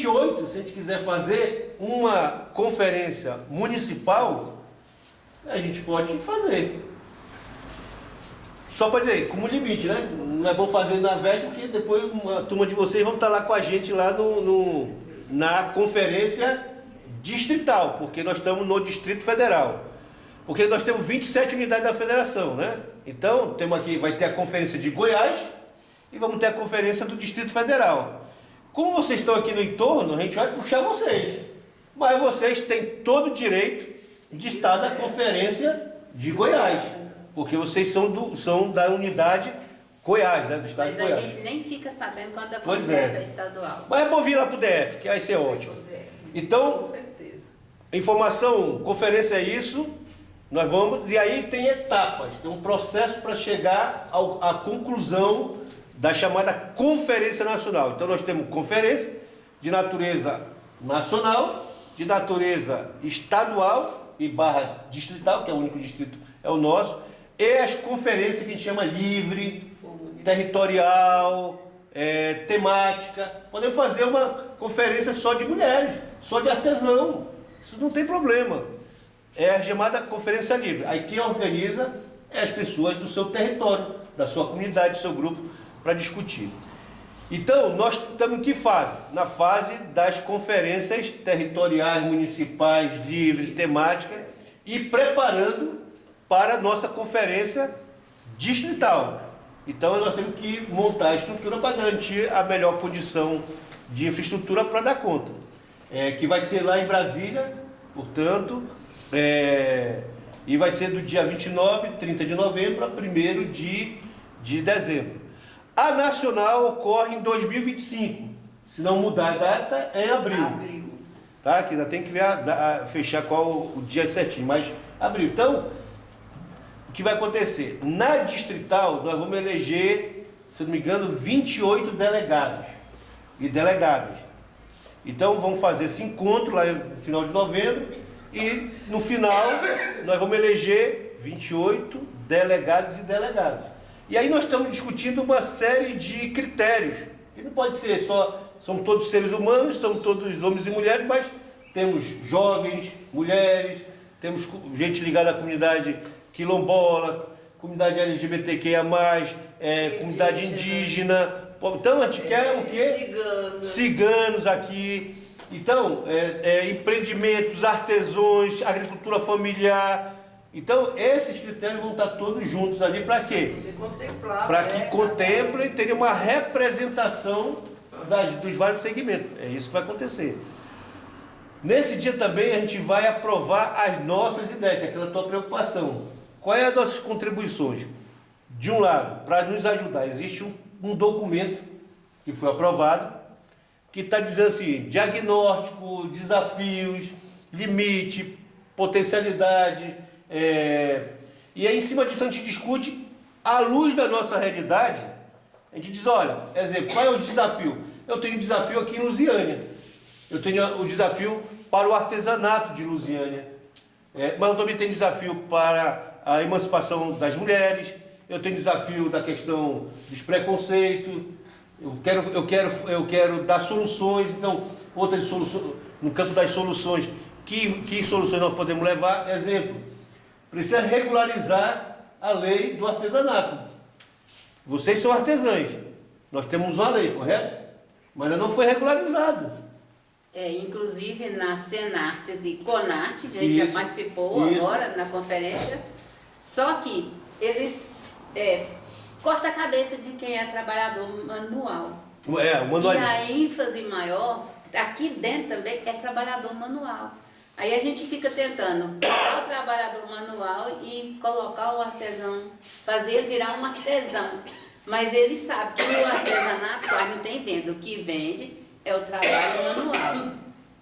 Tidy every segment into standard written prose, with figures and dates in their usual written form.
28, se a gente quiser fazer uma conferência municipal, a gente pode fazer. Só para dizer, como limite, né? Não é bom fazer na véspera, porque depois uma turma de vocês vão estar lá com a gente lá na conferência distrital, porque nós estamos no Distrito Federal. Porque nós temos 27 unidades da federação, né? Então, temos aqui, vai ter a conferência de Goiás e vamos ter a conferência do Distrito Federal. Como vocês estão aqui no entorno, a gente vai puxar vocês. Mas vocês têm todo o direito de estar na conferência de Goiás. Porque vocês são da unidade Goiás, né? Do estado de Goiás. Mas a gente nem fica sabendo quando Pois acontece é. a estadual. Mas é bom vir lá para o DF, que vai ser ótimo. Então, Com certeza. informação, conferência é isso. Nós vamos, e aí tem etapas, tem um processo para chegar à conclusão da chamada Conferência Nacional. Então nós temos conferência de natureza nacional, de natureza estadual e barra distrital, que é o único distrito, é o nosso, e as conferências que a gente chama livre, territorial, temática. Podemos fazer uma conferência só de mulheres, só de artesão, isso não tem problema. É a chamada conferência livre. Aí quem organiza é as pessoas do seu território, da sua comunidade, do seu grupo, para discutir. Então, nós estamos em que fase? Na fase das conferências territoriais, municipais, livres, temáticas, e preparando para a nossa conferência distrital. Então, nós temos que montar a estrutura para garantir a melhor condição de infraestrutura para dar conta. Que vai ser lá em Brasília, portanto... e vai ser do dia 29, 30 de novembro a 1º de dezembro. A nacional ocorre em 2025. Se não mudar a data, é em abril. Tá? Que ainda tem que ver fechar qual o dia certinho, mas abril. Então, o que vai acontecer? Na distrital, nós vamos eleger, se não me engano, 28 delegados e delegadas. Então, vamos fazer esse encontro lá no final de novembro. E no final nós vamos eleger 28 delegados e delegadas. E aí nós estamos discutindo uma série de critérios. E não pode ser só, somos todos seres humanos, somos todos homens e mulheres, mas temos jovens, mulheres, temos gente ligada à comunidade quilombola, comunidade LGBTQIA+, comunidade indígena. Então a gente quer o quê? Ciganos aqui. Então, empreendimentos, artesãos, agricultura familiar. Então, esses critérios vão estar todos juntos ali para quê? Para que contemplem e tenham uma representação dos vários segmentos. É isso que vai acontecer. Nesse dia também a gente vai aprovar as nossas ideias, que é aquela tua preocupação. Quais são as nossas contribuições? De um lado, para nos ajudar, existe um documento que foi aprovado, que está dizendo assim, diagnóstico, desafios, limite, potencialidade, e aí em cima disso a gente discute, à luz da nossa realidade, a gente diz, olha, exemplo, qual é o desafio? Eu tenho um desafio aqui em Lusiânia, eu tenho o desafio para o artesanato de Lusiânia, mas eu também tenho desafio para a emancipação das mulheres, eu tenho desafio da questão dos preconceitos, eu quero dar soluções. Então, outras soluções, no campo das soluções, que soluções nós podemos levar? Exemplo, precisa regularizar a lei do artesanato. Vocês são artesãos, nós temos uma lei, correto? Mas ela não foi regularizado. Inclusive na Senartes e Conarte, a gente já participou agora na conferência, só que eles cortam a cabeça de quem é trabalhador manual. Manual. E a ênfase maior, aqui dentro também, é trabalhador manual. Aí a gente fica tentando pegar o trabalhador manual e colocar o artesão, fazer ele virar um artesão. Mas ele sabe que no artesanato quase não tem venda, o que vende é o trabalho manual.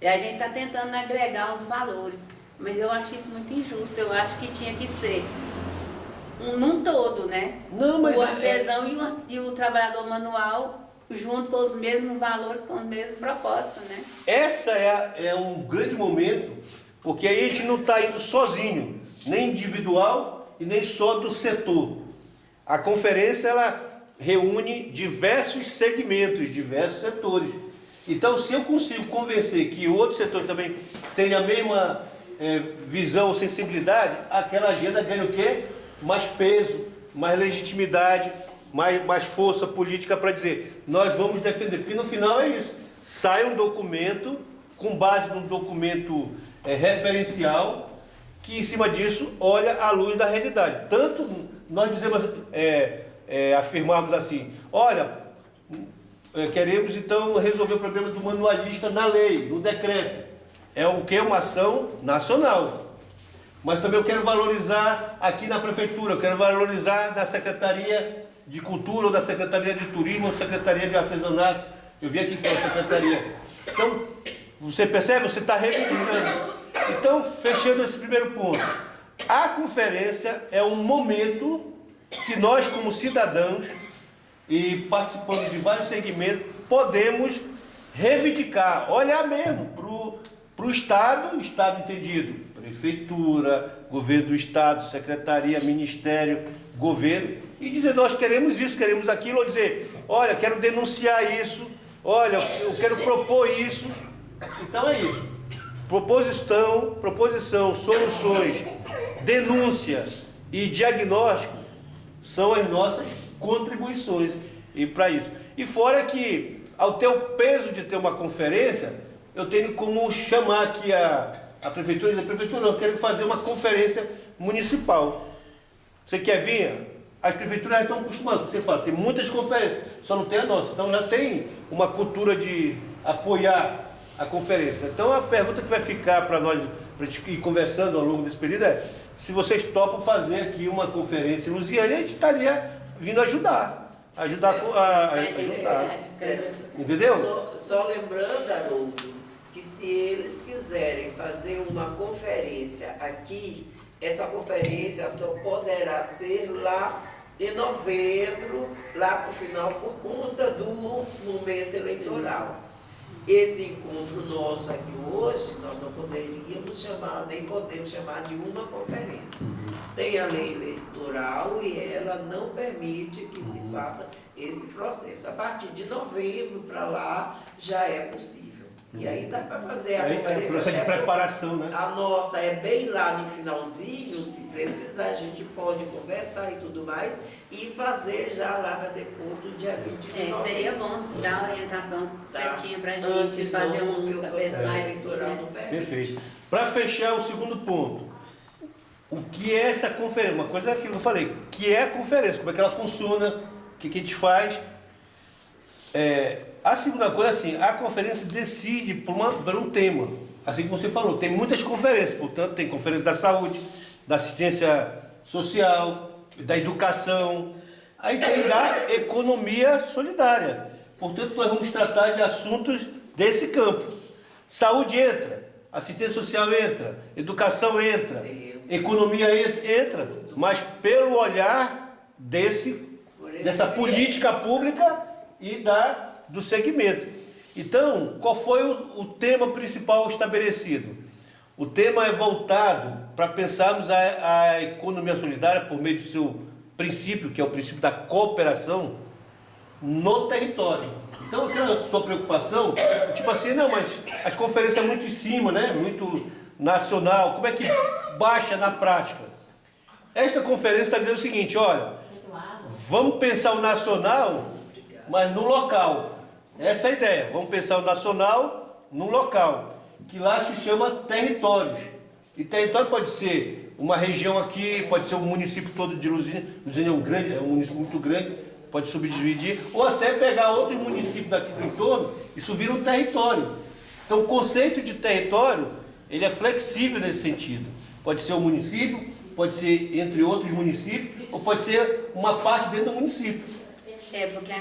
E a gente está tentando agregar os valores, mas eu acho isso muito injusto, eu acho que tinha que ser num todo, né? Não, mas o artesão e o trabalhador manual junto com os mesmos valores, com o mesmo propósito, né? Essa é um grande momento, porque aí a gente não está indo sozinho, nem individual e nem só do setor. A conferência ela reúne diversos segmentos, diversos setores. Então, se eu consigo convencer que outros setores também tenham a mesma visão ou sensibilidade, aquela agenda ganha o quê? Mais peso, mais legitimidade, mais força política para dizer, nós vamos defender. Porque no final é isso. Sai um documento, com base num documento referencial, que em cima disso olha à luz da realidade. Tanto nós dizemos, afirmarmos assim, olha, queremos então resolver o problema do manualista na lei, no decreto. É o que? Uma ação nacional. Mas também eu quero valorizar aqui na prefeitura, eu quero valorizar na Secretaria de Cultura, ou da Secretaria de Turismo, ou Secretaria de Artesanato. Eu vi aqui que é a Secretaria. Então, você percebe? Você está reivindicando. Então, fechando esse primeiro ponto, a conferência é um momento que nós, como cidadãos, e participando de vários segmentos, podemos reivindicar, olhar mesmo para o Estado entendido, prefeitura, governo do Estado, secretaria, ministério, governo, e dizer, nós queremos isso, queremos aquilo, ou dizer, olha, quero denunciar isso, olha, eu quero propor isso. Então é isso. Proposição, soluções, denúncia e diagnóstico são as nossas contribuições e para isso. E fora que, ao ter o peso de ter uma conferência, eu tenho como chamar aqui a prefeitura e dizer, prefeitura, eu quero fazer uma conferência municipal. Você quer vir? As prefeituras já estão acostumadas. Você fala, tem muitas conferências, só não tem a nossa. Então já tem uma cultura de apoiar a conferência. Então a pergunta que vai ficar para nós, para a gente ir conversando ao longo desse período é, se vocês topam fazer aqui uma conferência em Lusiânia, a gente estaria vindo ajudar a ajudar. Entendeu? Só lembrando, Haroldo, que se eles quiserem fazer uma conferência aqui, essa conferência só poderá ser lá em novembro, lá para o final, por conta do momento eleitoral. Esse encontro nosso aqui hoje, nós não poderíamos chamar, nem podemos chamar de uma conferência. Tem a lei eleitoral e ela não permite que se faça esse processo. A partir de novembro para lá já é possível. E aí dá para fazer a conferência. É o processo de preparação, né? A nossa é bem lá no finalzinho, se precisar a gente pode conversar e tudo mais, e fazer já lá para depois do dia 20 de novembro. Seria bom dar uma orientação certinha para a gente Antes fazer porque o processo mais eleitoral assim, não permite. Perfeito. Para fechar o segundo ponto, o que é essa conferência? Uma coisa que eu falei, o que é a conferência? Como é que ela funciona? O que a gente faz? A segunda coisa, assim, a conferência decide por um tema. Assim como você falou, tem muitas conferências, portanto, tem conferência da saúde, da assistência social, da educação, aí tem da economia solidária. Portanto, nós vamos tratar de assuntos desse campo. Saúde entra, assistência social entra, educação entra, economia entra, mas pelo olhar dessa política pública e do segmento. Então, qual foi o tema principal estabelecido? O tema é voltado para pensarmos a economia solidária por meio do seu princípio, que é o princípio da cooperação, no território. Então, aquela sua preocupação, tipo assim, não, mas as conferências são muito em cima, né? Muito nacional, como é que baixa na prática? Esta conferência está dizendo o seguinte, olha, vamos pensar o nacional, mas no local. Essa é a ideia. Vamos pensar o nacional no local, que lá se chama territórios. E território pode ser uma região aqui, pode ser o município todo de Lusiânia. Lusiânia é um município muito grande, pode subdividir, ou até pegar outros municípios daqui do entorno, isso vira um território. Então o conceito de território, ele é flexível nesse sentido. Pode ser um município, pode ser entre outros municípios, ou pode ser uma parte dentro do município. Porque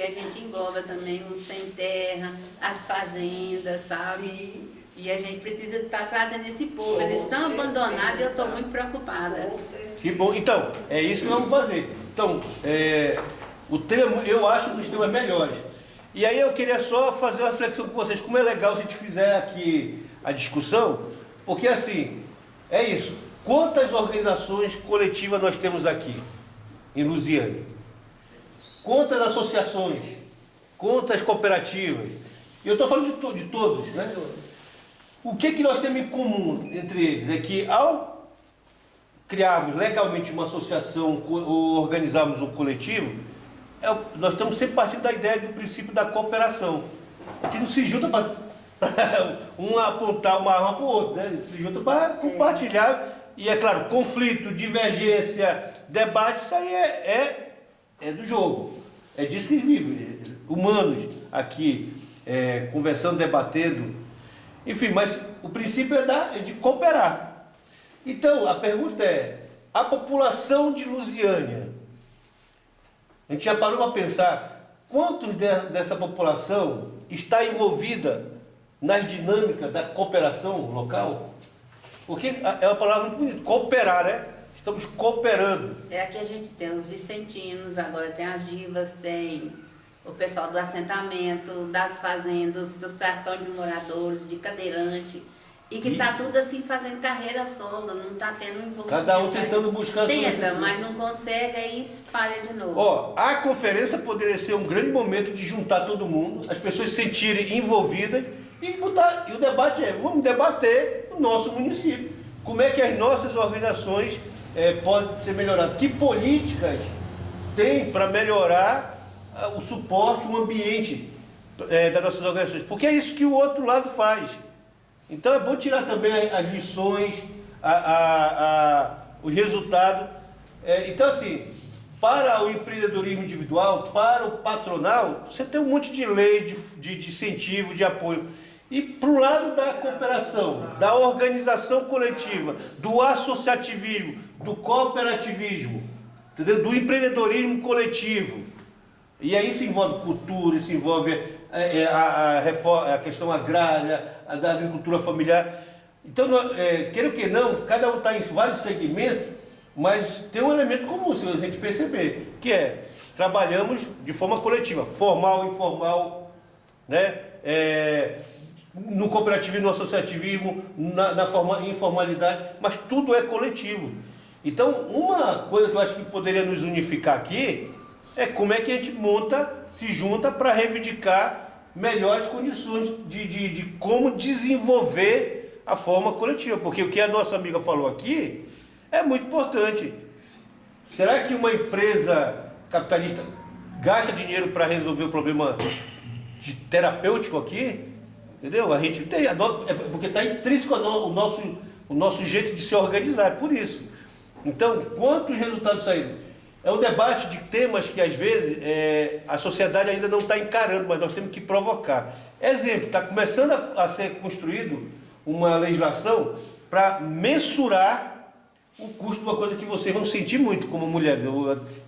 a gente engloba também os sem terra, as fazendas, sabe? Sim. E a gente precisa estar trazendo esse povo. Eles estão abandonados e eu estou muito preocupada. Que bom. Então, é isso que vamos fazer. Então, o tema, eu acho, um dos temas melhores. E aí eu queria só fazer uma reflexão com vocês, como é legal se a gente fizer aqui a discussão, porque assim, é isso. Quantas organizações coletivas nós temos aqui em Lusiânia? Quantas associações? Quantas cooperativas? E eu estou falando de todos, né? O que nós temos em comum entre eles? É que ao criarmos legalmente uma associação ou organizarmos um coletivo, nós estamos sempre partindo da ideia do princípio da cooperação. A gente não se junta para um apontar uma arma para o outro, né? A gente se junta para compartilhar. E é claro, conflito, divergência, debate, isso aí é do jogo. É disso que vive. Humanos aqui, conversando, debatendo. Enfim, mas o princípio é de cooperar. Então, a pergunta é, a população de Lusiânia, a gente já parou para pensar, quantos dessa população está envolvida nas dinâmicas da cooperação local? Porque é uma palavra muito bonita, cooperar, né? Estamos cooperando. Aqui a gente tem os vicentinos, agora tem as divas, tem o pessoal do assentamento, das fazendas, associação de moradores, de cadeirante, e que está tudo assim fazendo carreira solo, não está tendo envolvimento. Cada um tentando buscar a sua Tenta, mas não consegue, aí espalha de novo. Ó, a conferência poderia ser um grande momento de juntar todo mundo, as pessoas se sentirem envolvidas e o debate vamos debater o nosso município. Como é que as nossas organizações podem ser melhoradas? Que políticas tem para melhorar o suporte, o ambiente das nossas organizações? Porque é isso que o outro lado faz. Então é bom tirar também as lições, os resultados. Então assim, para o empreendedorismo individual, para o patronal, você tem um monte de lei, de incentivo, de apoio. E para o lado da cooperação, da organização coletiva, do associativismo, do cooperativismo, entendeu? Do empreendedorismo coletivo. E aí isso envolve cultura, isso envolve a questão agrária, da agricultura familiar. Então, queira que não, cada um está em vários segmentos, mas tem um elemento comum, se a gente perceber, que trabalhamos de forma coletiva, formal, informal, né? No cooperativismo, no associativismo, na informalidade, mas tudo é coletivo. Então, uma coisa que eu acho que poderia nos unificar aqui é como é que a gente se junta para reivindicar melhores condições de como desenvolver a forma coletiva. Porque o que a nossa amiga falou aqui é muito importante. Será que uma empresa capitalista gasta dinheiro para resolver o problema terapêutico aqui? Entendeu? A gente tem, porque está intrínseco o nosso jeito de se organizar, é por isso. Então, quantos resultados saíram? É um debate de temas que às vezes a sociedade ainda não está encarando, mas nós temos que provocar. Exemplo, está começando a ser construído uma legislação para mensurar o custo de uma coisa que vocês vão sentir muito como mulheres.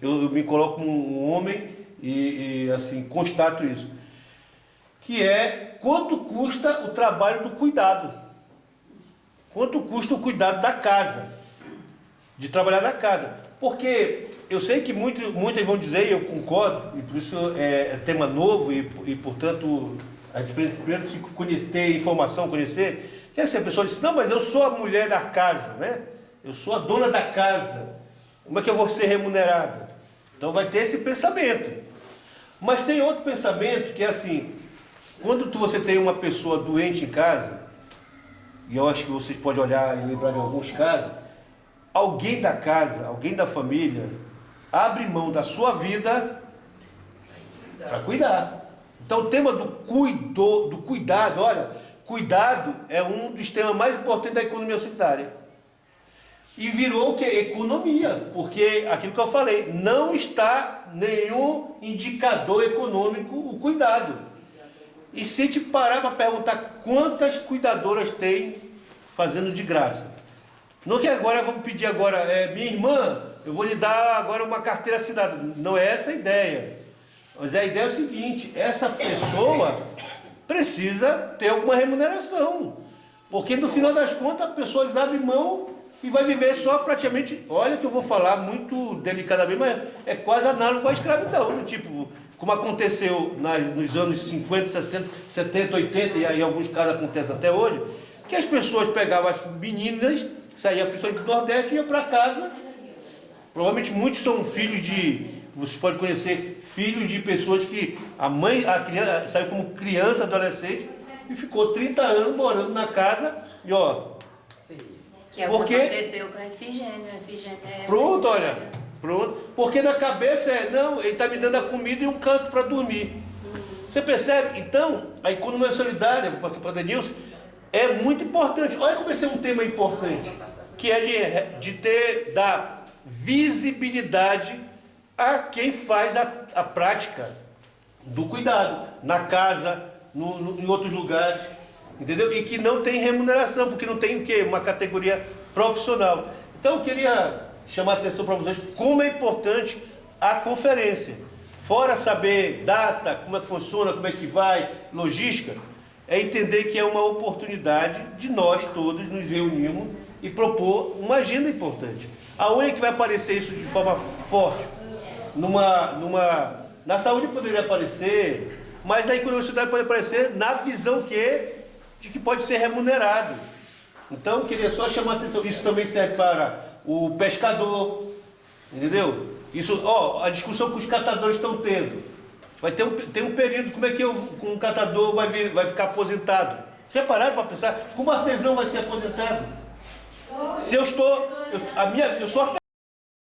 Eu me coloco como um homem e assim, constato isso. Que é quanto custa o trabalho do cuidado. Quanto custa o cuidado da casa. De trabalhar na casa. Porque eu sei que muitas vão dizer, e eu concordo, e por isso é tema novo, e portanto, a gente primeiro se ter informação, conhecer, que assim, a pessoa diz, não, mas eu sou a mulher da casa, né? Eu sou a dona da casa. Como é que eu vou ser remunerada? Então vai ter esse pensamento. Mas tem outro pensamento que é assim, quando você tem uma pessoa doente em casa, e eu acho que vocês podem olhar e lembrar de alguns casos, alguém da casa, alguém da família, abre mão da sua vida para cuidar. Então o tema do cuidado, olha, cuidado é um dos temas mais importantes da economia solidária. E virou o que? Economia, porque aquilo que eu falei, não está nenhum indicador econômico o cuidado. E se a gente parar para perguntar quantas cuidadoras tem fazendo de graça? Não que agora vamos pedir agora, minha irmã, eu vou lhe dar agora uma carteira assinada. Não é essa a ideia. Mas a ideia é o seguinte, essa pessoa precisa ter alguma remuneração. Porque no final das contas a pessoa abre mão e vai viver só praticamente, olha que eu vou falar muito delicadamente, mas é quase análogo à escravidão, né? Tipo, como aconteceu nos anos 50, 60, 70, 80, e aí em alguns casos acontece até hoje, que as pessoas pegavam as meninas, saíam principalmente do Nordeste e iam para casa. Provavelmente muitos são filhos de você pode conhecer filhos de pessoas que a criança saiu como criança, adolescente, e ficou 30 anos morando na casa e ó. Que é o que aconteceu com a Efigênia. Pronto, olha. Pronto. Porque na cabeça não, ele está me dando a comida e um canto para dormir. Você percebe? Então, a economia solidária, vou passar para a Denilson, é muito importante. Olha como esse é um tema importante, que é de dar visibilidade a quem faz a prática do cuidado, na casa, em outros lugares, entendeu? E que não tem remuneração, porque não tem o quê? Uma categoria profissional. Então eu queria chamar a atenção para vocês como é importante a conferência. Fora saber data, como é que funciona, como é que vai, logística, é entender que é uma oportunidade de nós todos nos reunirmos e propor uma agenda importante. Aonde é que vai aparecer isso de forma forte? Na saúde poderia aparecer, mas na economia solidária pode aparecer na visão de que pode ser remunerado. Então, queria só chamar a atenção. Isso também serve para o pescador, entendeu? Isso, a discussão que os catadores estão tendo. Vai ter um período, como é que um catador vai ficar aposentado? Você já pararam para pensar? Como artesão vai ser aposentado? Se eu sou artesão.